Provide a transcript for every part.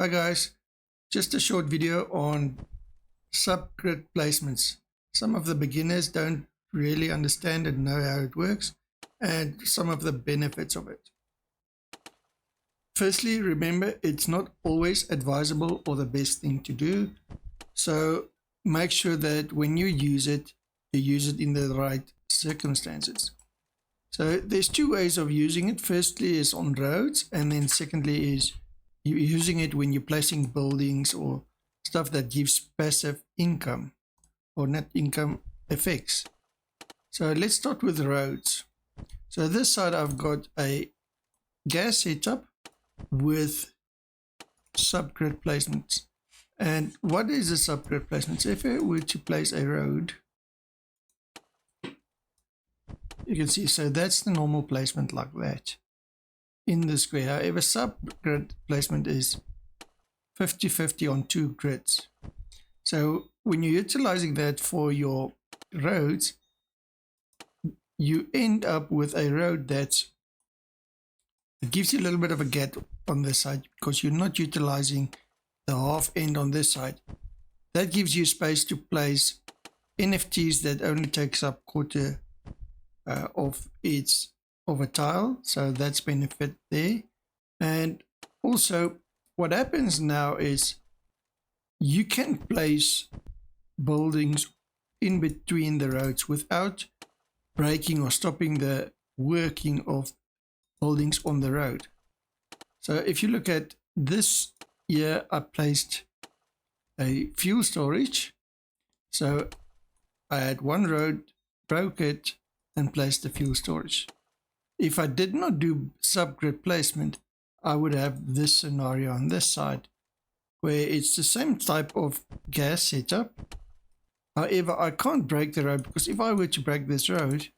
Hi guys, just a short video on subgrid placements. Some of the beginners don't really understand and know how it works and some of the benefits of it. Firstly, remember it's not always advisable or the best thing to do. So make sure that when you use it in the right circumstances. So there's two ways of using it. Firstly is on roads, and then secondly is you're using it when you're placing buildings or stuff that gives passive income or net income effects. So let's start with roads. So this side I've got a gas setup with subgrid placements. And what is a subgrid placement? So if I were to place a road, you can see, so that's the normal placement like that in the square. However, subgrid placement is 50-50 on two grids. So when you're utilizing that for your roads, you end up with a road it gives you a little bit of a gap on this side because you're not utilizing the half end on this side. That gives you space to place NFTs that only takes up quarter of a tile, so that's benefit there. And also what happens now is you can place buildings in between the roads without breaking or stopping the working of buildings on the road. So if you look at this here, I placed a fuel storage. So I had one road, broke it, and placed the fuel storage. If I did not do subgrid placement, I would have this scenario on this side where it's the same type of gas setup. However, I can't break the road because if I were to break this road,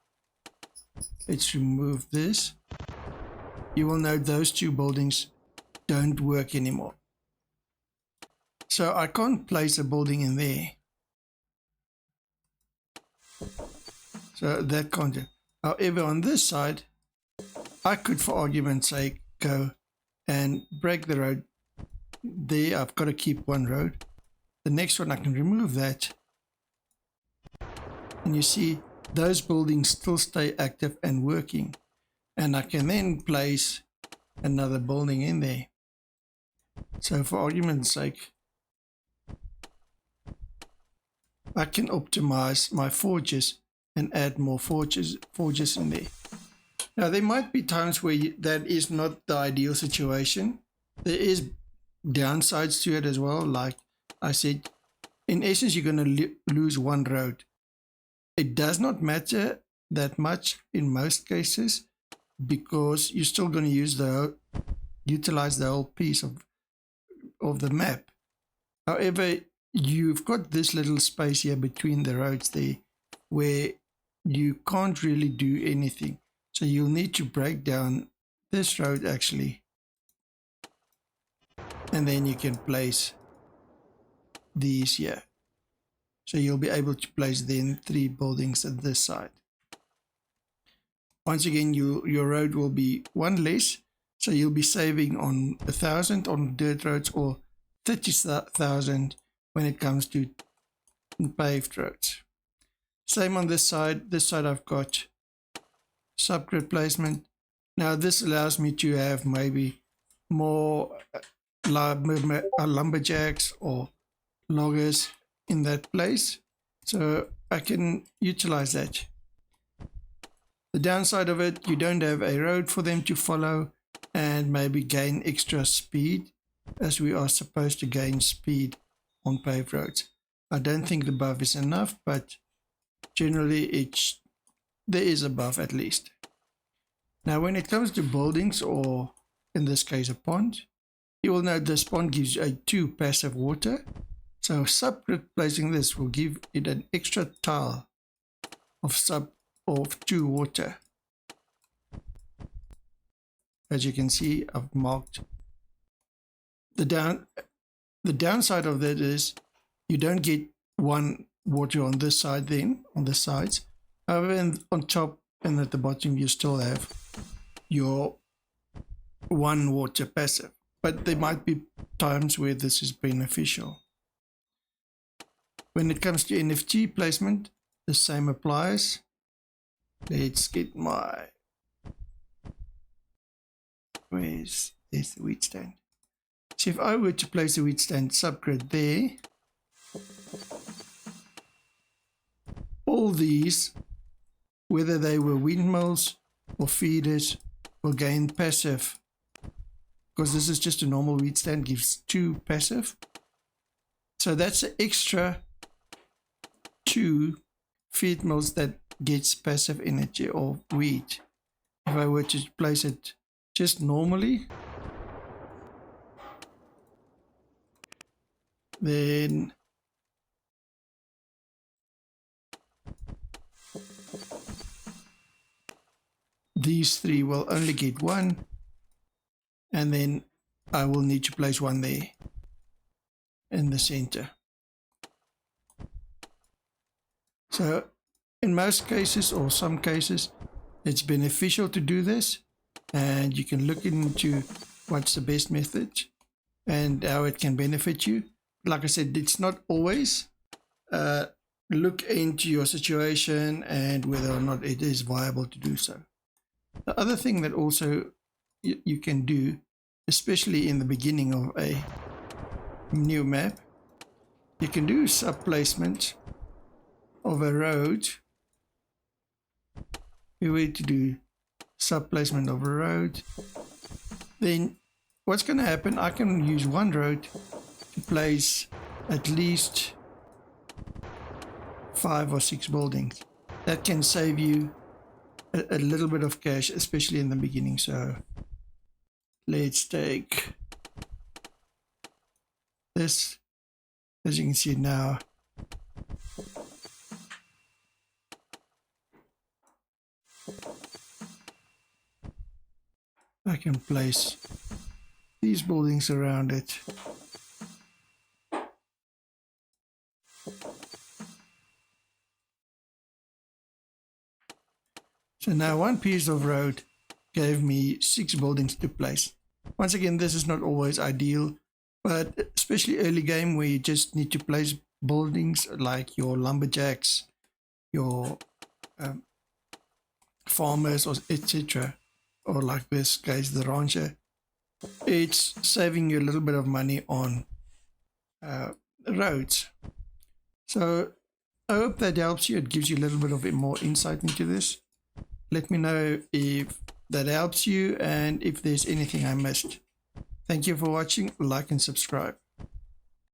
let's remove this, you will note those two buildings don't work anymore. So I can't place a building in there. So that can't do. However, on this side, I could, for argument's sake, go and break the road. There, I've got to keep one road. The next one, I can remove that. And you see, those buildings still stay active and working. And I can then place another building in there. So for argument's sake, I can optimize my forges and add more forges in there. Now there might be times where that is not the ideal situation. There is downsides to it as well. Like I said, in essence you're going to lose one road. It does not matter that much in most cases because you're still going to utilize the whole piece of the map. However, you've got this little space here between the roads there where you can't really do anything. So you'll need to break down this road actually. And then you can place these here. So you'll be able to place then 3 buildings at this side. Once again, your road will be one less. So you'll be saving on 1,000 on dirt roads or 30,000 when it comes to paved roads. Same on this side. This side I've got subgrid placement. Now this allows me to have maybe more lumberjacks or loggers in that place. So I can utilize that. The downside of it, you don't have a road for them to follow and maybe gain extra speed as we are supposed to gain speed on paved roads. I don't think the buff is enough, but generally there is a buff at least. Now when it comes to buildings, or in this case a pond, you will note this pond gives you 2 passive water. So subgrid placing this will give it an extra tile of 2 water. As you can see, I've marked the downside of that is you don't get 1 water on this side then, on the sides. However, on top and at the bottom you still have your 1 water passive. but there might be times where this is beneficial. When it comes to NFT placement, the same applies. Let's get my, there's the wheat stand. So if I were to place a wheat stand subgrid there, all these, whether they were windmills or feeders, will gain passive, because this is just a normal wheat stand, gives 2 passive. So that's an extra 2 feed mills that gets passive energy or wheat. If I were to place it just normally, then these 3 will only get 1, and then I will need to place 1 there in the center. So in most cases, or some cases, it's beneficial to do this, and you can look into what's the best method and how it can benefit you. Like I said, it's not always. Look into your situation and whether or not it is viable to do so. The other thing that also you can do, especially in the beginning of a new map, you can do sub-placement of a road. If we were to do sub-placement of a road, then what's going to happen, I can use one road to place at least 5 or 6 buildings. That can save you a little bit of cash, especially in the beginning. So let's take this. As you can see now, I can place these buildings around it. So now one piece of road gave me 6 buildings to place. Once again, this is not always ideal, but especially early game where you just need to place buildings like your lumberjacks, your farmers, or etc., or like this case, the rancher, it's saving you a little bit of money on roads. So I hope that helps you. It gives you a little bit of more insight into this. Let me know if that helps you and if there's anything I missed. Thank you for watching. Like and subscribe.